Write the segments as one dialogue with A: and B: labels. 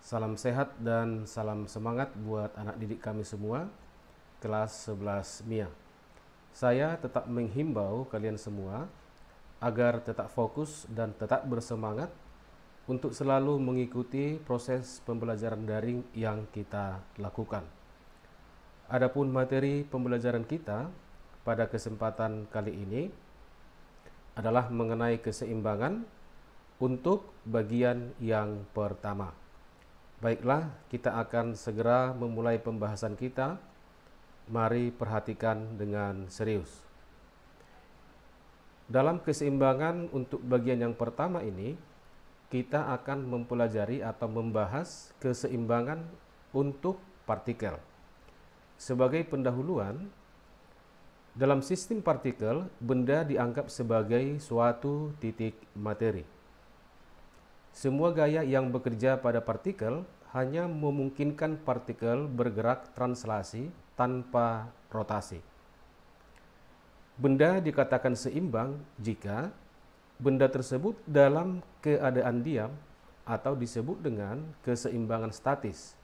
A: Salam sehat dan salam semangat buat anak didik kami semua, kelas 11 MIA. Saya tetap menghimbau kalian semua agar tetap fokus dan tetap bersemangat untuk selalu mengikuti proses pembelajaran daring yang kita lakukan. Adapun materi pembelajaran kita pada kesempatan kali ini adalah mengenai keseimbangan untuk bagian yang pertama. Baiklah, kita akan segera memulai pembahasan kita. Mari perhatikan dengan serius. Dalam keseimbangan untuk bagian yang pertama ini, kita akan mempelajari atau membahas keseimbangan untuk partikel. Sebagai pendahuluan, dalam sistem partikel, benda dianggap sebagai suatu titik materi. Semua gaya yang bekerja pada partikel hanya memungkinkan partikel bergerak translasi tanpa rotasi. Benda dikatakan seimbang jika benda tersebut dalam keadaan diam atau disebut dengan keseimbangan statis,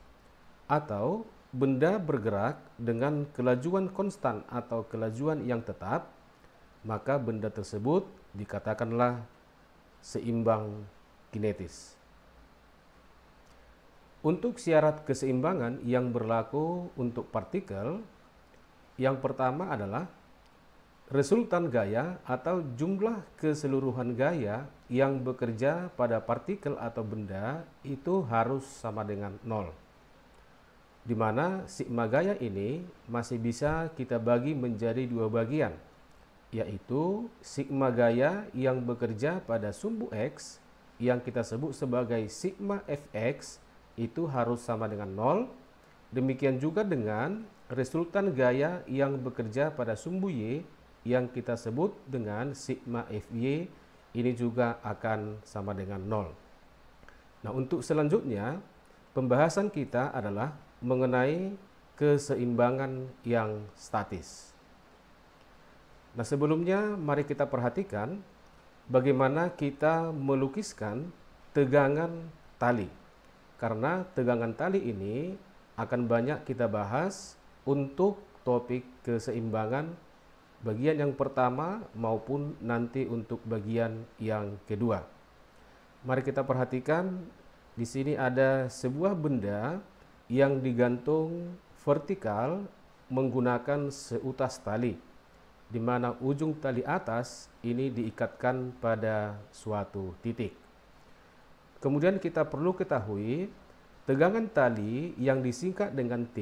A: atau benda bergerak dengan kelajuan konstan atau kelajuan yang tetap, maka benda tersebut dikatakanlah seimbang kinetis. Untuk syarat keseimbangan yang berlaku untuk partikel, yang pertama adalah resultan gaya atau jumlah keseluruhan gaya yang bekerja pada partikel atau benda itu harus sama dengan 0. Di mana sigma gaya ini masih bisa kita bagi menjadi dua bagian, yaitu sigma gaya yang bekerja pada sumbu X yang kita sebut sebagai sigma fx itu harus sama dengan 0. Demikian juga dengan resultan gaya yang bekerja pada sumbu Y yang kita sebut dengan sigma fy, ini juga akan sama dengan 0. Nah, untuk selanjutnya pembahasan kita adalah mengenai keseimbangan yang statis. Nah, sebelumnya mari kita perhatikan bagaimana kita melukiskan tegangan tali. Karena tegangan tali ini akan banyak kita bahas untuk topik keseimbangan bagian yang pertama maupun nanti untuk bagian yang kedua. Mari kita perhatikan di sini ada sebuah benda yang digantung vertikal menggunakan seutas tali, di mana ujung tali atas ini diikatkan pada suatu titik. Kemudian kita perlu ketahui tegangan tali yang disingkat dengan T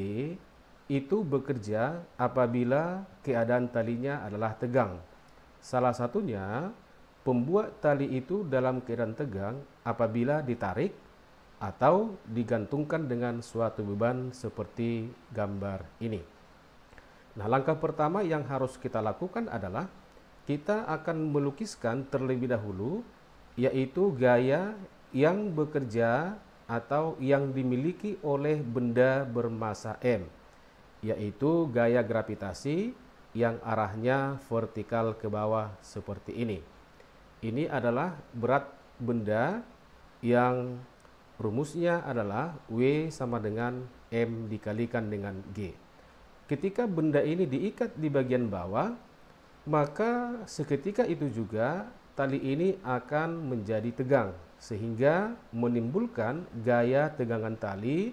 A: itu bekerja apabila keadaan talinya adalah tegang. Salah satunya pembuat tali itu dalam keadaan tegang apabila ditarik atau digantungkan dengan suatu beban seperti gambar ini. Nah, langkah pertama yang harus kita lakukan adalah kita akan melukiskan terlebih dahulu, yaitu gaya yang bekerja atau yang dimiliki oleh benda bermasa M, yaitu gaya gravitasi yang arahnya vertikal ke bawah seperti ini. Ini adalah berat benda yang rumusnya adalah W sama dengan M dikalikan dengan G. Ketika benda ini diikat di bagian bawah, maka seketika itu juga tali ini akan menjadi tegang, sehingga menimbulkan gaya tegangan tali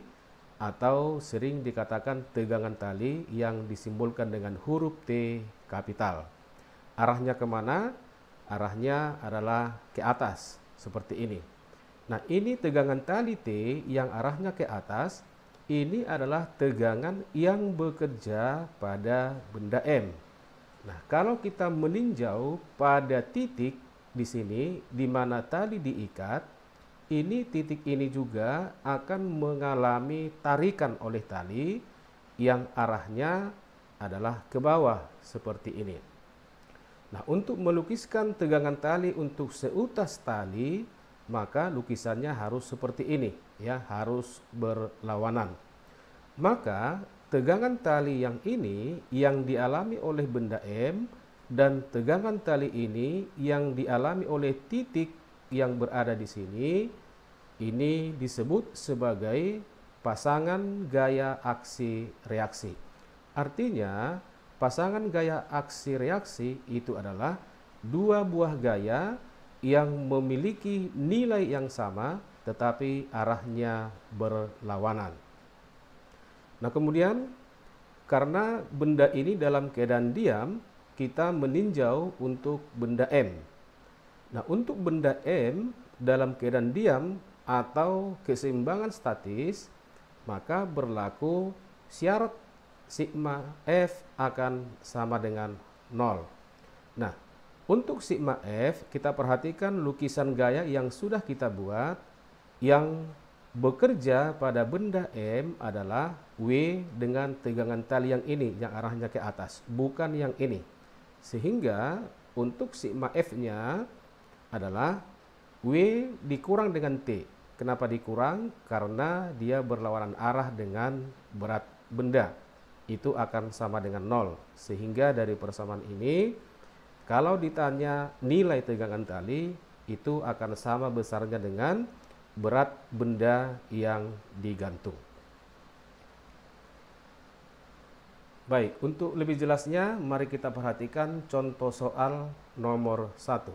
A: atau sering dikatakan tegangan tali yang disimbolkan dengan huruf T kapital. Arahnya kemana? Arahnya adalah ke atas, seperti ini. Nah, ini tegangan tali T yang arahnya ke atas. Ini adalah tegangan yang bekerja pada benda M. Nah, kalau kita meninjau pada titik di sini di mana tali diikat, ini titik ini juga akan mengalami tarikan oleh tali yang arahnya adalah ke bawah seperti ini. Nah, untuk melukiskan tegangan tali untuk seutas tali, maka lukisannya harus seperti ini, ya, harus berlawanan. Maka tegangan tali yang ini yang dialami oleh benda M dan tegangan tali ini yang dialami oleh titik yang berada di sini Ini disebut sebagai pasangan gaya aksi reaksi. Artinya, pasangan gaya aksi reaksi itu adalah dua buah gaya yang memiliki nilai yang sama tetapi arahnya berlawanan. Nah, kemudian karena benda ini dalam keadaan diam, kita meninjau untuk benda M. Nah, untuk benda M dalam keadaan diam atau keseimbangan statis, maka berlaku syarat sigma F akan sama dengan 0. Nah, untuk sigma F, kita perhatikan lukisan gaya yang sudah kita buat. Yang bekerja pada benda M adalah W dengan tegangan tali yang ini, yang arahnya ke atas, bukan yang ini. Sehingga untuk sigma F-nya adalah W dikurang dengan T. Kenapa dikurang? Karena dia berlawanan arah dengan berat benda. Itu akan sama dengan 0. Sehingga dari persamaan ini, kalau ditanya nilai tegangan tali, itu akan sama besarnya dengan berat benda yang digantung. Baik, untuk lebih jelasnya, mari kita perhatikan contoh soal nomor 1.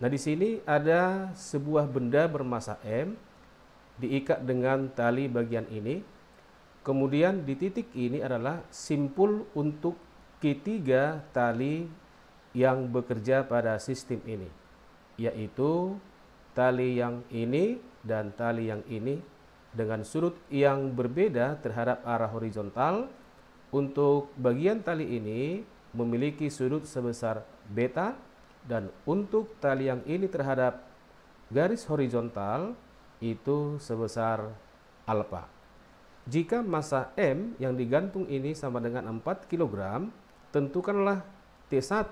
A: Nah, di sini ada sebuah benda bermassa M diikat dengan tali bagian ini. Kemudian di titik ini adalah simpul untuk ketiga tali yang bekerja pada sistem ini, yaitu tali yang ini dan tali yang ini dengan sudut yang berbeda terhadap arah horizontal. Untuk bagian tali ini memiliki sudut sebesar beta, dan untuk tali yang ini terhadap garis horizontal itu sebesar alfa. Jika massa M yang digantung ini sama dengan 4 kg, tentukanlah T1,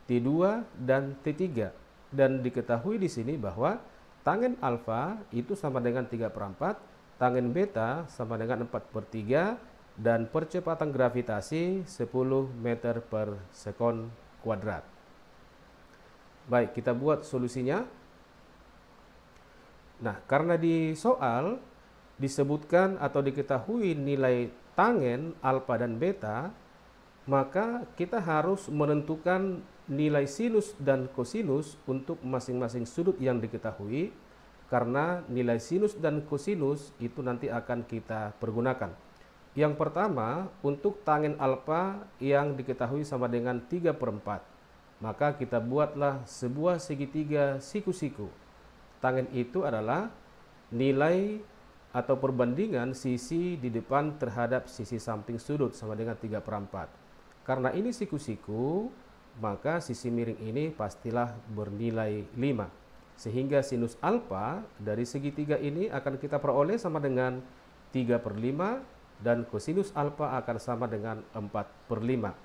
A: T2, dan T3. Dan diketahui di sini bahwa tangen alfa itu sama dengan 3/4, tangen beta sama dengan 4/3, dan percepatan gravitasi 10 meter per sekon kuadrat. Baik, kita buat solusinya. Nah, karena di soal disebutkan atau diketahui nilai tangen alfa dan beta, maka kita harus menentukan nilai sinus dan kosinus untuk masing-masing sudut yang diketahui, karena nilai sinus dan kosinus itu nanti akan kita pergunakan. Yang pertama, untuk tangen alfa yang diketahui sama dengan 3/4, maka kita buatlah sebuah segitiga siku-siku. Tangen itu adalah nilai atau perbandingan sisi di depan terhadap sisi samping sudut sama dengan 3/4. Karena ini siku-siku, maka sisi miring ini pastilah bernilai 5. Sehingga sinus alfa dari segitiga ini akan kita peroleh sama dengan 3/5, dan kosinus alfa akan sama dengan 4/5.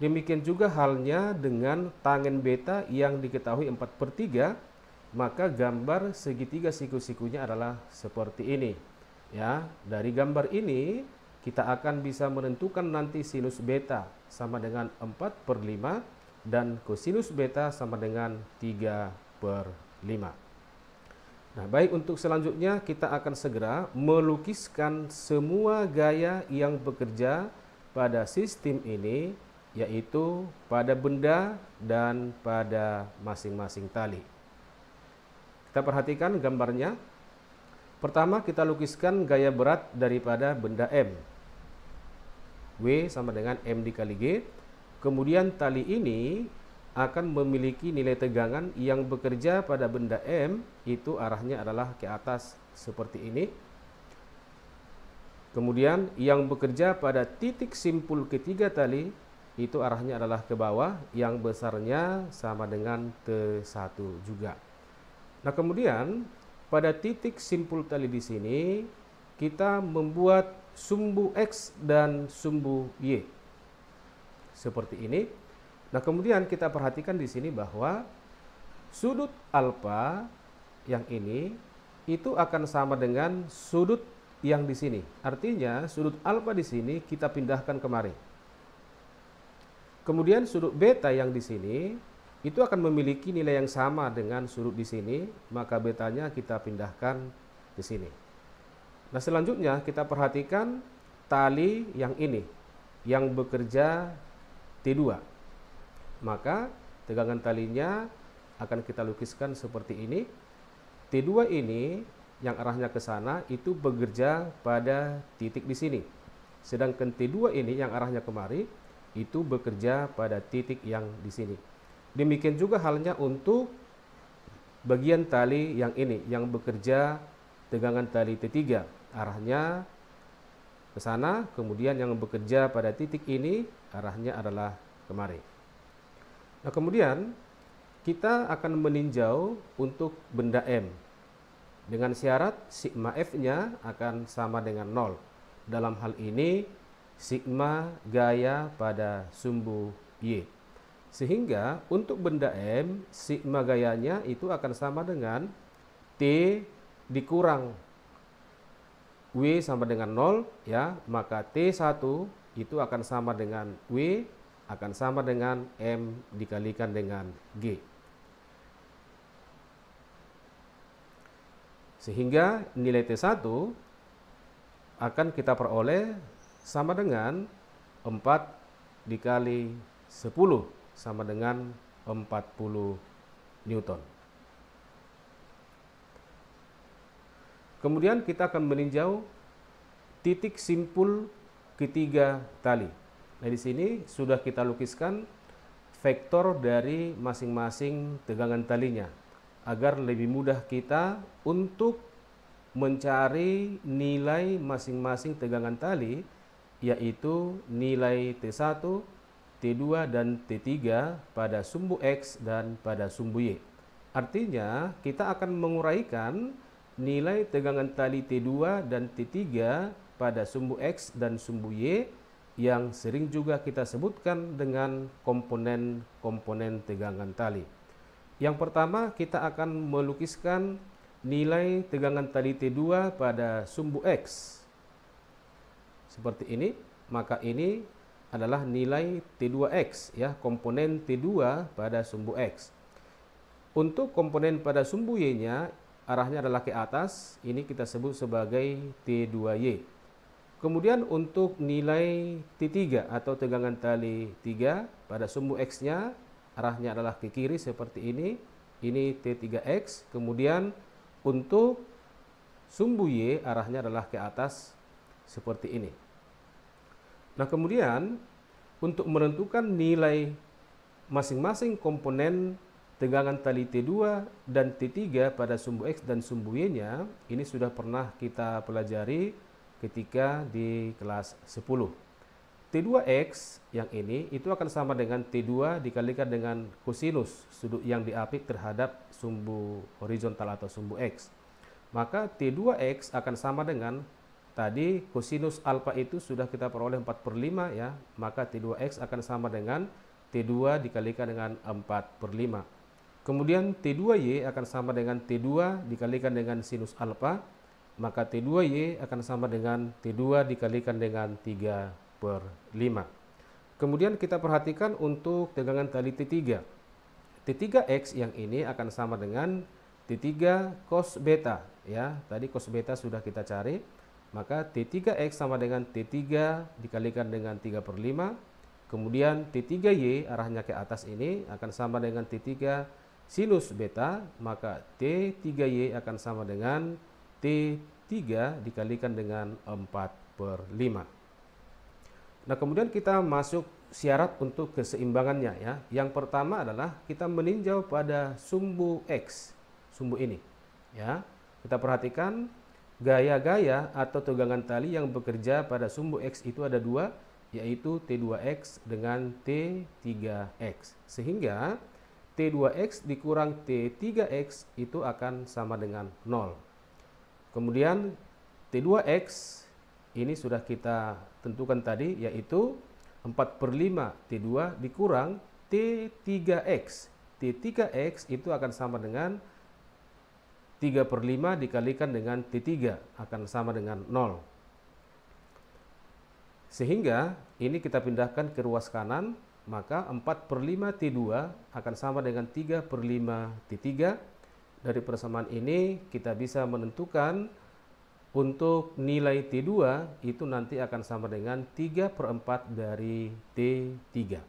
A: Demikian juga halnya dengan tangen beta yang diketahui 4/3, maka gambar segitiga siku-sikunya adalah seperti ini. Ya, dari gambar ini kita akan bisa menentukan nanti sinus beta sama dengan 4/5 dan kosinus beta sama dengan 3/5. Nah, baik, untuk selanjutnya kita akan segera melukiskan semua gaya yang bekerja pada sistem ini, yaitu pada benda dan pada masing-masing tali. Kita perhatikan gambarnya. Pertama, kita lukiskan gaya berat daripada benda M. W sama dengan M dikali G. Kemudian tali ini akan memiliki nilai tegangan yang bekerja pada benda M, itu arahnya adalah ke atas seperti ini. Kemudian yang bekerja pada titik simpul ketiga tali, itu arahnya adalah ke bawah, yang besarnya sama dengan T1 juga. Nah, kemudian pada titik simpul tali di sini kita membuat sumbu X dan sumbu Y seperti ini. Nah, kemudian kita perhatikan di sini bahwa sudut alfa yang ini itu akan sama dengan sudut yang di sini. Artinya sudut alfa di sini kita pindahkan kemari. Kemudian sudut beta yang di sini itu akan memiliki nilai yang sama dengan sudut di sini, maka betanya kita pindahkan ke sini. Nah, selanjutnya kita perhatikan tali yang ini, yang bekerja T2. Maka tegangan talinya akan kita lukiskan seperti ini. T2 ini yang arahnya ke sana itu bekerja pada titik di sini. Sedangkan T2 ini yang arahnya kemari itu bekerja pada titik yang di sini. Demikian juga halnya untuk bagian tali yang ini yang bekerja tegangan tali T3, arahnya ke sana, kemudian yang bekerja pada titik ini arahnya adalah kemari. Nah, kemudian kita akan meninjau untuk benda M dengan syarat sigma F-nya akan sama dengan 0. Dalam hal ini sigma gaya pada sumbu Y. Sehingga untuk benda M, sigma gayanya itu akan sama dengan T dikurang W sama dengan 0, ya. Maka T1 itu akan sama dengan W akan sama dengan M dikalikan dengan G. Sehingga nilai T1 akan kita peroleh sama dengan 4 dikali 10 sama dengan 40 Newton. Kemudian kita akan meninjau titik simpul ketiga tali. Nah, di sini sudah kita lukiskan vektor dari masing-masing tegangan talinya agar lebih mudah kita untuk mencari nilai masing-masing tegangan tali, yaitu nilai T1, T2 dan T3 pada sumbu X dan pada sumbu Y. Artinya kita akan menguraikan nilai tegangan tali T2 dan T3 pada sumbu X dan sumbu Y yang sering juga kita sebutkan dengan komponen-komponen tegangan tali. Yang pertama kita akan melukiskan nilai tegangan tali T2 pada sumbu X. Seperti ini, maka ini adalah nilai T2X, ya, komponen T2 pada sumbu X. Untuk komponen pada sumbu Y-nya arahnya adalah ke atas, ini kita sebut sebagai T2Y. Kemudian untuk nilai T3 atau tegangan tali 3 pada sumbu X-nya arahnya adalah ke kiri seperti ini T3X. Kemudian untuk sumbu Y arahnya adalah ke atas seperti ini. Nah, kemudian untuk menentukan nilai masing-masing komponen tegangan tali T2 dan T3 pada sumbu X dan sumbu Y-nya, ini sudah pernah kita pelajari ketika di kelas 10. T2X yang ini itu akan sama dengan T2 dikalikan dengan kosinus sudut yang diapit terhadap sumbu horizontal atau sumbu X. Maka T2X akan sama dengan tadi kosinus alfa itu sudah kita peroleh 4/5, ya, maka T2X akan sama dengan T2 dikalikan dengan 4/5. Kemudian T2Y akan sama dengan T2 dikalikan dengan sinus alfa, maka T2Y akan sama dengan T2 dikalikan dengan 3/5. Kemudian kita perhatikan untuk tegangan tali T3. T3X yang ini akan sama dengan T3 cos beta, ya. Tadi cos beta sudah kita cari. Maka T3X sama dengan T3 dikalikan dengan 3/5. Kemudian T3Y arahnya ke atas ini akan sama dengan T3 sinus beta. Maka T3Y akan sama dengan T3 dikalikan dengan 4/5. Nah, kemudian kita masuk syarat untuk keseimbangannya, ya. Yang pertama adalah kita meninjau pada sumbu X, sumbu ini, ya. Kita perhatikan gaya-gaya atau tegangan tali yang bekerja pada sumbu X itu ada dua, yaitu T2X dengan T3X. Sehingga T2X dikurang T3X itu akan sama dengan 0. Kemudian T2X ini sudah kita tentukan tadi, yaitu 4/5 T2 dikurang T3X. T3X itu akan sama dengan 3/5 dikalikan dengan T3 akan sama dengan 0. Sehingga ini kita pindahkan ke ruas kanan, maka 4/5 T2 akan sama dengan 3/5 T3. Dari persamaan ini kita bisa menentukan untuk nilai T2 itu nanti akan sama dengan 3/4 dari T3.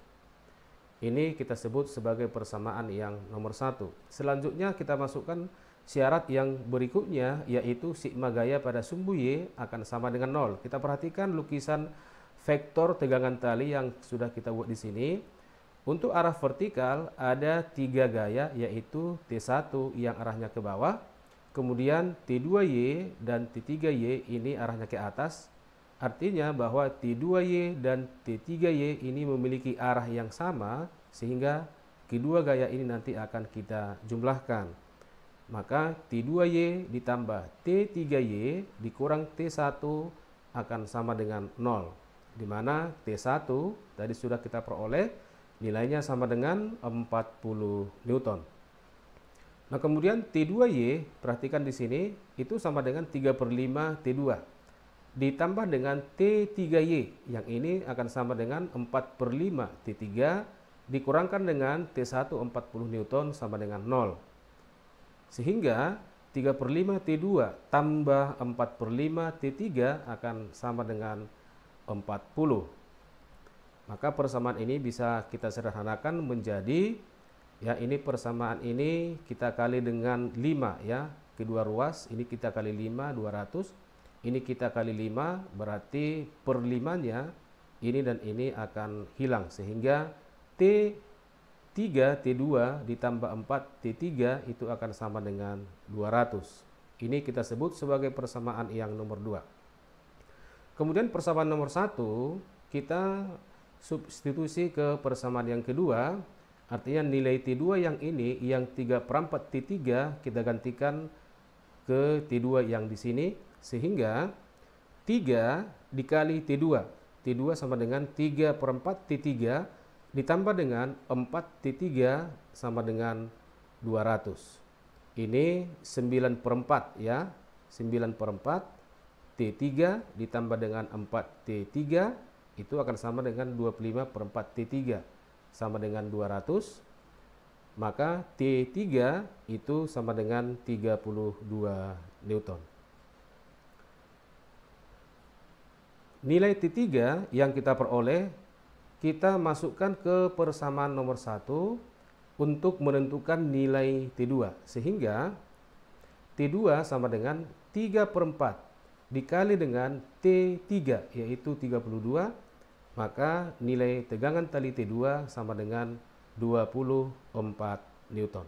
A: Ini kita sebut sebagai persamaan yang nomor 1. Selanjutnya kita masukkan syarat yang berikutnya, yaitu sigma gaya pada sumbu Y akan sama dengan 0. Kita perhatikan lukisan vektor tegangan tali yang sudah kita buat di sini. Untuk arah vertikal ada 3 gaya, yaitu T1 yang arahnya ke bawah, kemudian T2Y dan T3Y ini arahnya ke atas. Artinya bahwa T2Y dan T3Y ini memiliki arah yang sama, sehingga kedua gaya ini nanti akan kita jumlahkan. Maka T2Y ditambah T3Y dikurang T1 akan sama dengan 0. Di mana T1 tadi sudah kita peroleh nilainya sama dengan 40 Newton. Nah, kemudian T2Y, perhatikan di sini, itu sama dengan 3/5 T2. Ditambah dengan T3Y, yang ini akan sama dengan 4/5 T3, dikurangkan dengan T1 40 Newton sama dengan 0. Sehingga 3/5 T2 tambah 4/5 T3 akan sama dengan 40. Maka persamaan ini bisa kita sederhanakan menjadi, ya, ini persamaan ini kita kali dengan 5, ya. Kedua ruas ini kita kali 5, 200. Ini kita kali 5, berarti per 5-nya ini dan ini akan hilang, sehingga T3 T2 ditambah 4 T3 itu akan sama dengan 200. Ini kita sebut sebagai persamaan yang nomor 2. Kemudian persamaan nomor 1 kita substitusi ke persamaan yang kedua, artinya nilai T2 yang ini, yang 3/4 T3 kita gantikan ke T2 yang di sini, sehingga 3 dikali T2. T2 sama dengan 3/4 T3 ditambah dengan 4 T3 sama dengan 200. Ini 9/4, ya. 9/4 T3 ditambah dengan 4 T3 itu akan sama dengan 25/4 T3 sama dengan 200. Maka T3 itu sama dengan 32 Newton. Nilai T3 yang kita peroleh, kita masukkan ke persamaan nomor 1 untuk menentukan nilai T2. Sehingga T2 sama dengan 3/4 dikali dengan T3, yaitu 32, maka nilai tegangan tali T2 sama dengan 24 Newton.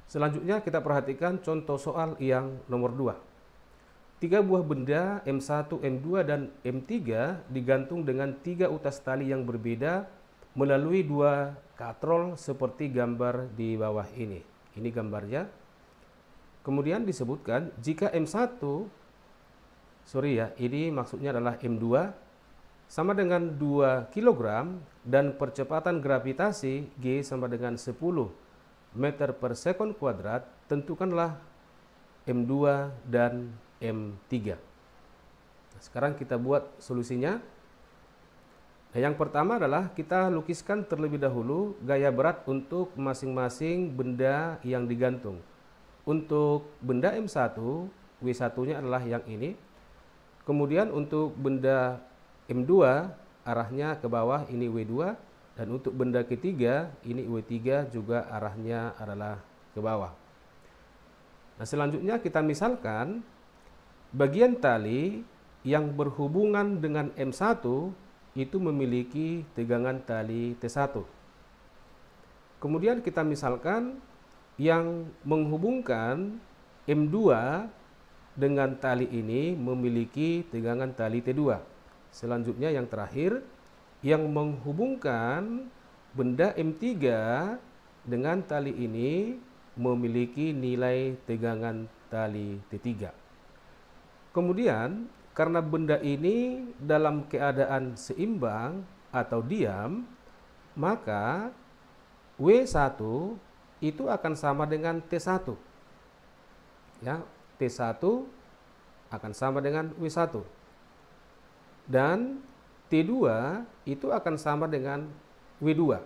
A: Selanjutnya kita perhatikan contoh soal yang nomor 2. 3 buah benda M1, M2, dan M3 digantung dengan 3 utas tali yang berbeda melalui 2 katrol seperti gambar di bawah ini. Ini gambarnya. Kemudian disebutkan jika M1, ini maksudnya adalah M2, sama dengan 2 kg dan percepatan gravitasi G sama dengan 10 meter per sekon kuadrat, tentukanlah M2 dan M3. Nah, sekarang kita buat solusinya. Nah, yang pertama adalah kita lukiskan terlebih dahulu gaya berat untuk masing-masing benda yang digantung. Untuk benda M1, W1-nya adalah yang ini. Kemudian untuk benda M2, arahnya ke bawah, ini W2. Dan untuk benda ketiga, ini W3 juga arahnya adalah ke bawah. Nah, selanjutnya kita misalkan bagian tali yang berhubungan dengan M1 itu memiliki tegangan tali T1. Kemudian kita misalkan yang menghubungkan M2 dengan tali ini memiliki tegangan tali T2. Selanjutnya yang terakhir, yang menghubungkan benda M3 dengan tali ini memiliki nilai tegangan tali T3. Kemudian karena benda ini dalam keadaan seimbang atau diam, maka W1 itu akan sama dengan T1. Ya, T1 akan sama dengan W1. Dan T2 itu akan sama dengan W2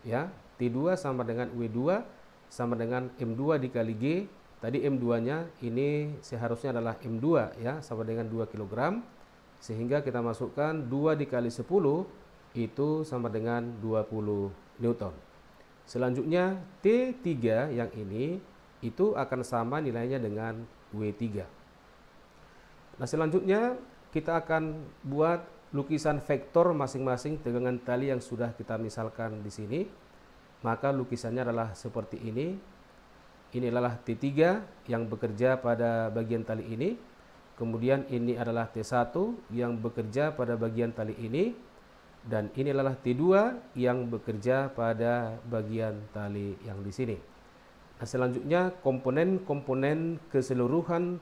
A: ya. T2 sama dengan W2 sama dengan M2 dikali G. Tadi M2-nya ini seharusnya adalah M2 ya, sama dengan 2 kg. Sehingga kita masukkan 2 dikali 10 itu sama dengan 20 Newton. Selanjutnya T3 yang ini itu akan sama nilainya dengan W3. Nah, selanjutnya kita akan buat lukisan vektor masing-masing tegangan tali yang sudah kita misalkan di sini. Maka lukisannya adalah seperti ini. Ini adalah T3 yang bekerja pada bagian tali ini. Kemudian ini adalah T1 yang bekerja pada bagian tali ini. Dan ini adalah T2 yang bekerja pada bagian tali yang di sini. Nah, selanjutnya komponen-komponen keseluruhan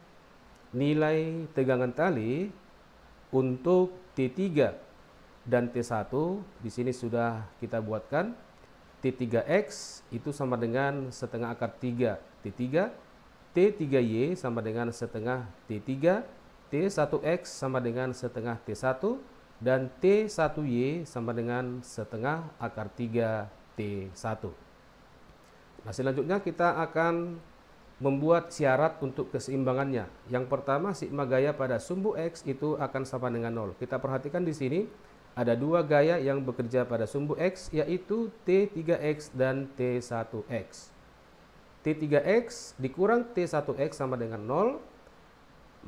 A: nilai tegangan tali untuk T3 dan T1 di sini sudah kita buatkan. T3X itu sama dengan setengah akar 3 T3, T3Y sama dengan setengah T3, T1X sama dengan setengah T1, dan T1Y sama dengan setengah akar 3 T1. Nah, selanjutnya kita akan membuat syarat untuk keseimbangannya. Yang pertama, sigma gaya pada sumbu X itu akan sama dengan 0. Kita perhatikan di sini ada dua gaya yang bekerja pada sumbu X, yaitu T3X dan T1X. T3X dikurang T1X sama dengan 0,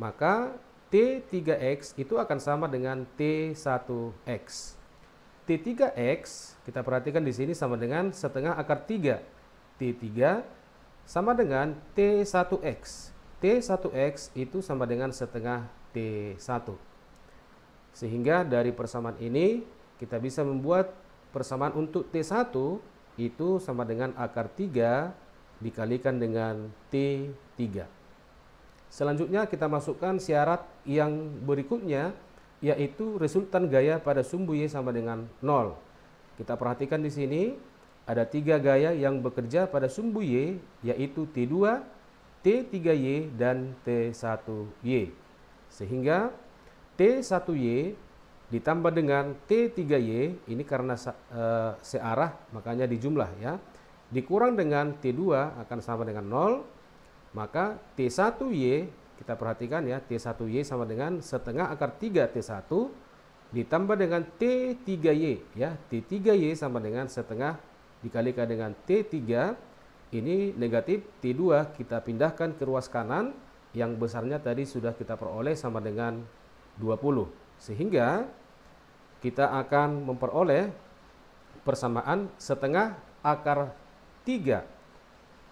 A: maka T3X itu akan sama dengan T1X. T3X, kita perhatikan di sini sama dengan setengah akar 3. T3 sama dengan T1X. T1X itu sama dengan setengah T1. Sehingga dari persamaan ini kita bisa membuat persamaan untuk T1 itu sama dengan akar 3 dikalikan dengan T3. Selanjutnya kita masukkan syarat yang berikutnya, yaitu resultan gaya pada sumbu Y sama dengan 0. Kita perhatikan di sini ada 3 gaya yang bekerja pada sumbu Y, yaitu T2, T3Y, dan T1Y. Sehingga T1Y ditambah dengan T3Y, ini karena searah makanya dijumlah ya, dikurang dengan T2 akan sama dengan 0, maka T1Y, kita perhatikan ya, T1Y sama dengan setengah akar 3 T1 ditambah dengan T3Y ya, T3Y sama dengan setengah dikalikan dengan T3, ini negatif, T2 kita pindahkan ke ruas kanan, yang besarnya tadi sudah kita peroleh sama dengan 20. Sehingga kita akan memperoleh persamaan setengah akar 3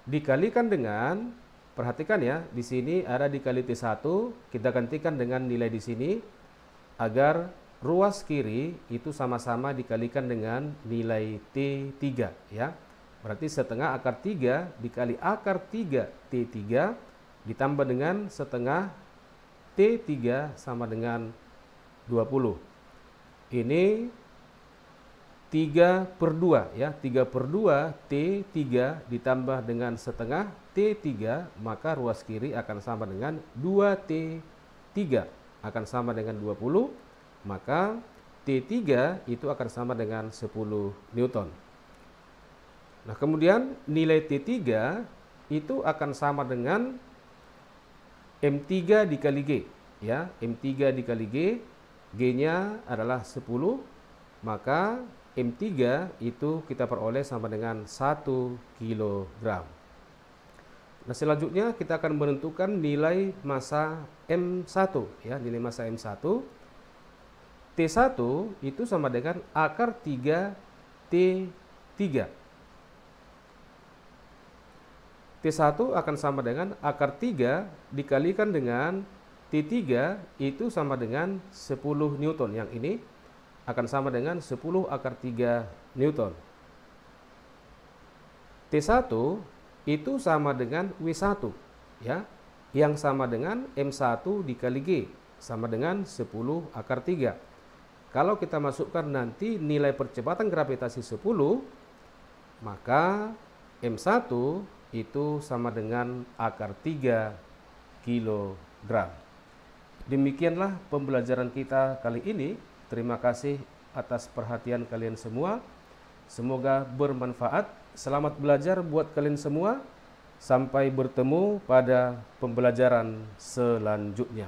A: dikalikan dengan, perhatikan ya, di sini ada dikali T1, kita gantikan dengan nilai di sini agar ruas kiri itu sama-sama dikalikan dengan nilai T3 ya. Berarti setengah akar 3 dikali akar 3 T3 ditambah dengan setengah T3 sama dengan 20. Ini 3/2 ya, 3/2 T3 ditambah dengan setengah T3, maka ruas kiri akan sama dengan 2T3 akan sama dengan 20, maka T3 itu akan sama dengan 10 Newton. Nah, kemudian nilai T3 itu akan sama dengan M3 dikali G ya, M3 dikali G, G-nya adalah 10, maka M3 itu kita peroleh sama dengan 1 kg. Nah, selanjutnya kita akan menentukan nilai massa M1 ya, nilai massa M1. T1 itu sama dengan akar 3 T3. T1 akan sama dengan akar 3 dikalikan dengan T3 itu sama dengan 10 Newton. Yang ini akan sama dengan 10 akar 3 Newton. T1 itu sama dengan W1 ya, yang sama dengan M1 dikali G sama dengan 10 akar 3. Kalau kita masukkan nanti nilai percepatan gravitasi 10, maka M1 itu sama dengan akar 3 kg. Demikianlah pembelajaran kita kali ini Terima kasih atas perhatian kalian semua. Semoga bermanfaat. Selamat belajar buat kalian semua. Sampai bertemu pada pembelajaran selanjutnya.